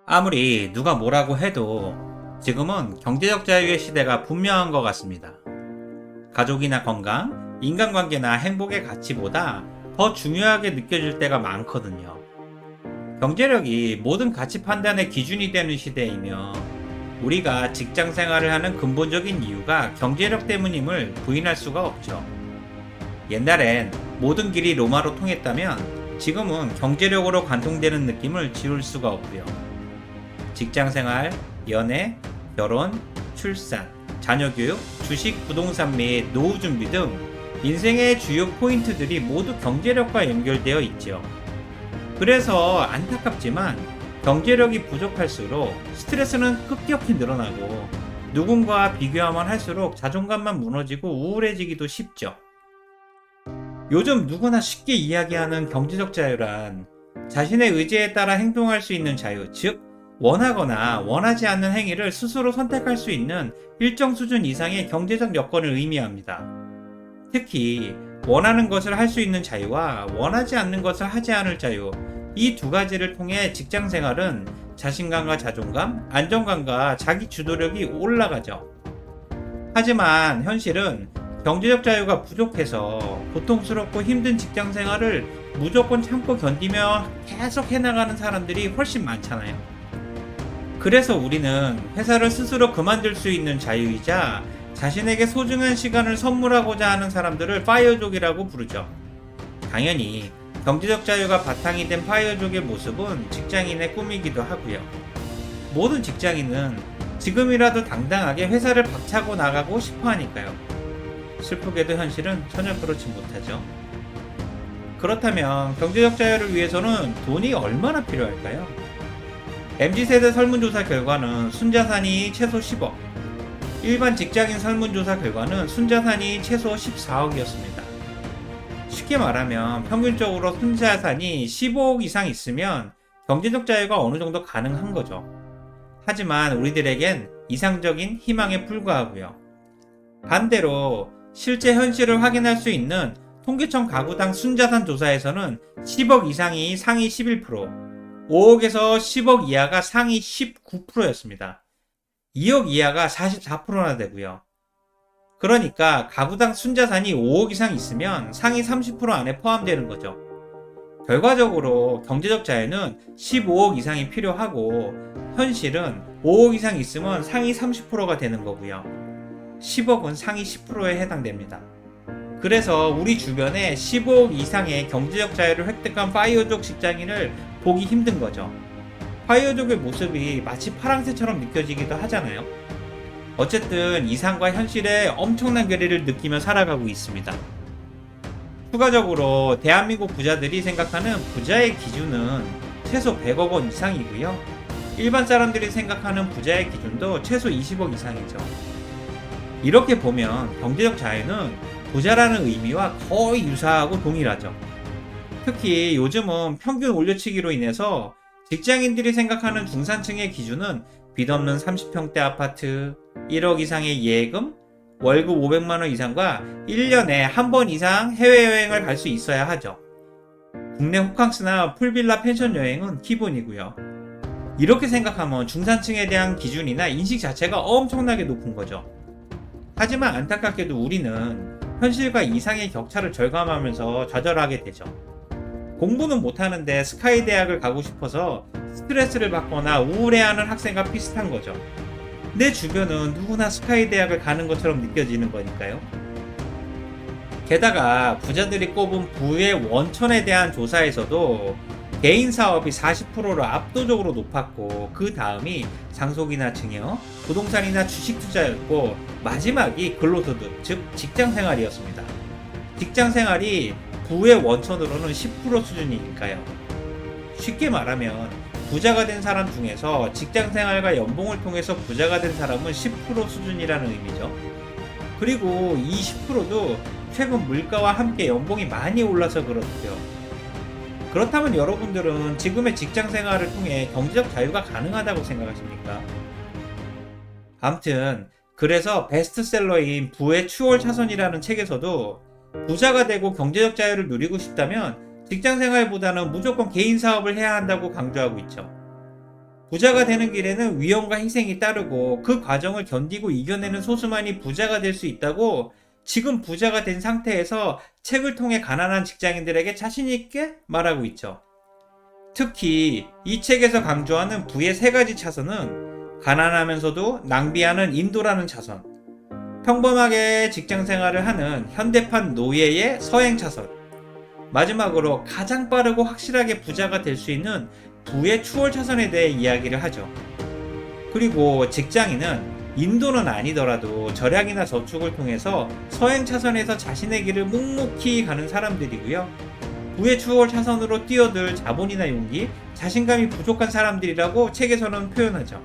아무리 누가 뭐라고 해도 지금은 경제적 자유의 시대가 분명한 것 같습니다. 가족이나 건강, 인간관계나 행복의 가치보다 더 중요하게 느껴질 때가 많거든요. 경제력이 모든 가치 판단의 기준이 되는 시대이며 우리가 직장 생활을 하는 근본적인 이유가 경제력 때문임을 부인할 수가 없죠. 옛날엔 모든 길이 로마로 통했다면 지금은 경제력으로 관통되는 느낌을 지울 수가 없고요. 직장 생활, 연애, 결혼, 출산, 자녀 교육, 주식, 부동산 및 노후 준비 등 인생의 주요 포인트들이 모두 경제력과 연결되어 있죠. 그래서 안타깝지만 경제력이 부족할수록 스트레스는 급격히 늘어나고 누군가와 비교하면 할수록 자존감만 무너지고 우울해지기도 쉽죠. 요즘 누구나 쉽게 이야기하는 경제적 자유란 자신의 의지에 따라 행동할 수 있는 자유, 즉 원하거나 원하지 않는 행위를 스스로 선택할 수 있는 일정 수준 이상의 경제적 여건을 의미합니다. 특히 원하는 것을 할 수 있는 자유와 원하지 않는 것을 하지 않을 자유, 이 두 가지를 통해 직장 생활은 자신감과 자존감, 안정감과 자기 주도력이 올라가죠. 하지만 현실은 경제적 자유가 부족해서 고통스럽고 힘든 직장 생활을 무조건 참고 견디며 계속 해나가는 사람들이 훨씬 많잖아요. 그래서 우리는 회사를 스스로 그만둘 수 있는 자유이자 자신에게 소중한 시간을 선물하고자 하는 사람들을 파이어족이라고 부르죠. 당연히 경제적 자유가 바탕이 된 파이어족의 모습은 직장인의 꿈이기도 하고요. 모든 직장인은 지금이라도 당당하게 회사를 박차고 나가고 싶어 하니까요. 슬프게도 현실은 전혀 그렇지 못하죠. 그렇다면 경제적 자유를 위해서는 돈이 얼마나 필요할까요? MZ세대 설문조사 결과는 순자산이 최소 10억, 일반 직장인 설문조사 결과는 순자산이 최소 14억이었습니다. 쉽게 말하면 평균적으로 순자산이 15억 이상 있으면 경제적 자유가 어느 정도 가능한 거죠. 하지만 우리들에겐 이상적인 희망에 불과하고요. 반대로 실제 현실을 확인할 수 있는 통계청 가구당 순자산 조사에서는 10억 이상이 상위 11%, 5억에서 10억 이하가 상위 19%였습니다. 2억 이하가 44%나 되고요. 그러니까 가구당 순자산이 5억 이상 있으면 상위 30% 안에 포함되는 거죠. 결과적으로 경제적 자유는 15억 이상이 필요하고 현실은 5억 이상 있으면 상위 30%가 되는 거고요. 10억은 상위 10%에 해당됩니다. 그래서 우리 주변에 15억 이상의 경제적 자유를 획득한 파이어족 직장인을 보기 힘든 거죠. 파이어족의 모습이 마치 파랑새처럼 느껴지기도 하잖아요. 어쨌든 이상과 현실의 엄청난 괴리를 느끼며 살아가고 있습니다. 추가적으로 대한민국 부자들이 생각하는 부자의 기준은 최소 100억 원 이상이고요. 일반 사람들이 생각하는 부자의 기준도 최소 20억 이상이죠. 이렇게 보면 경제적 자유는 부자라는 의미와 거의 유사하고 동일하죠. 특히 요즘은 평균 올려치기로 인해서 직장인들이 생각하는 중산층의 기준은 빚 없는 30평대 아파트, 1억 이상의 예금, 월급 500만원 이상과 1년에 한 번 이상 해외여행을 갈 수 있어야 하죠. 국내 호캉스나 풀빌라 펜션 여행은 기본이고요. 이렇게 생각하면 중산층에 대한 기준이나 인식 자체가 엄청나게 높은 거죠. 하지만 안타깝게도 우리는 현실과 이상의 격차를 절감하면서 좌절하게 되죠. 공부는 못하는데 스카이 대학을 가고 싶어서 스트레스를 받거나 우울해하는 학생과 비슷한 거죠. 내 주변은 누구나 스카이 대학을 가는 것처럼 느껴지는 거니까요. 게다가 부자들이 꼽은 부의 원천에 대한 조사에서도 개인 사업이 40%로 압도적으로 높았고 그 다음이 상속이나 증여, 부동산이나 주식 투자였고 마지막이 근로소득, 즉 직장생활이었습니다. 직장생활이 부의 원천으로는 10% 수준이니까요. 쉽게 말하면 부자가 된 사람 중에서 직장생활과 연봉을 통해서 부자가 된 사람은 10% 수준이라는 의미죠. 그리고 이 10%도 최근 물가와 함께 연봉이 많이 올라서 그렇고요. 그렇다면 여러분들은 지금의 직장 생활을 통해 경제적 자유가 가능하다고 생각하십니까? 암튼 그래서 베스트셀러인 부의 추월 차선이라는 책에서도 부자가 되고 경제적 자유를 누리고 싶다면 직장 생활보다는 무조건 개인 사업을 해야 한다고 강조하고 있죠. 부자가 되는 길에는 위험과 희생이 따르고 그 과정을 견디고 이겨내는 소수만이 부자가 될 수 있다고 지금 부자가 된 상태에서 책을 통해 가난한 직장인들에게 자신 있게 말하고 있죠. 특히 이 책에서 강조하는 부의 세 가지 차선은 가난하면서도 낭비하는 인도라는 차선, 평범하게 직장 생활을 하는 현대판 노예의 서행 차선, 마지막으로 가장 빠르고 확실하게 부자가 될 수 있는 부의 추월 차선에 대해 이야기를 하죠. 그리고 직장인은 인도는 아니더라도 절약이나 저축을 통해서 서행 차선에서 자신의 길을 묵묵히 가는 사람들이고요. 부의 추월 차선으로 뛰어들 자본이나 용기, 자신감이 부족한 사람들이라고 책에서는 표현하죠.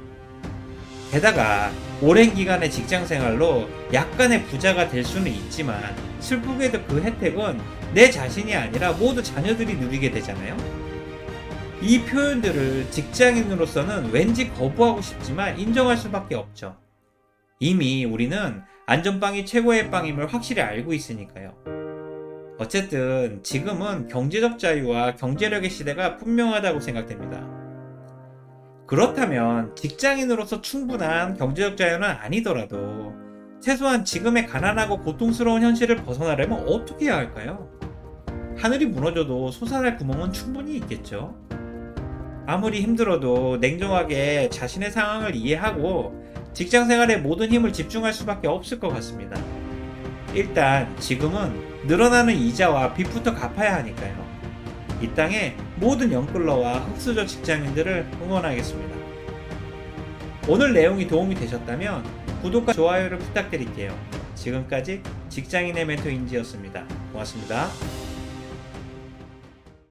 게다가 오랜 기간의 직장 생활로 약간의 부자가 될 수는 있지만 슬프게도 그 혜택은 내 자신이 아니라 모두 자녀들이 누리게 되잖아요. 이 표현들을 직장인으로서는 왠지 거부하고 싶지만 인정할 수밖에 없죠. 이미 우리는 안전빵이 최고의 빵임을 확실히 알고 있으니까요. 어쨌든 지금은 경제적 자유와 경제력의 시대가 분명하다고 생각됩니다. 그렇다면 직장인으로서 충분한 경제적 자유는 아니더라도 최소한 지금의 가난하고 고통스러운 현실을 벗어나려면 어떻게 해야 할까요? 하늘이 무너져도 솟아날 구멍은 충분히 있겠죠. 아무리 힘들어도 냉정하게 자신의 상황을 이해하고 직장 생활에 모든 힘을 집중할 수밖에 없을 것 같습니다. 일단 지금은 늘어나는 이자와 빚부터 갚아야 하니까요. 이 땅의 모든 영끌러와 흑수저 직장인들을 응원하겠습니다. 오늘 내용이 도움이 되셨다면 구독과 좋아요를 부탁드릴게요. 지금까지 직장인의 멘토 인지였습니다. 고맙습니다.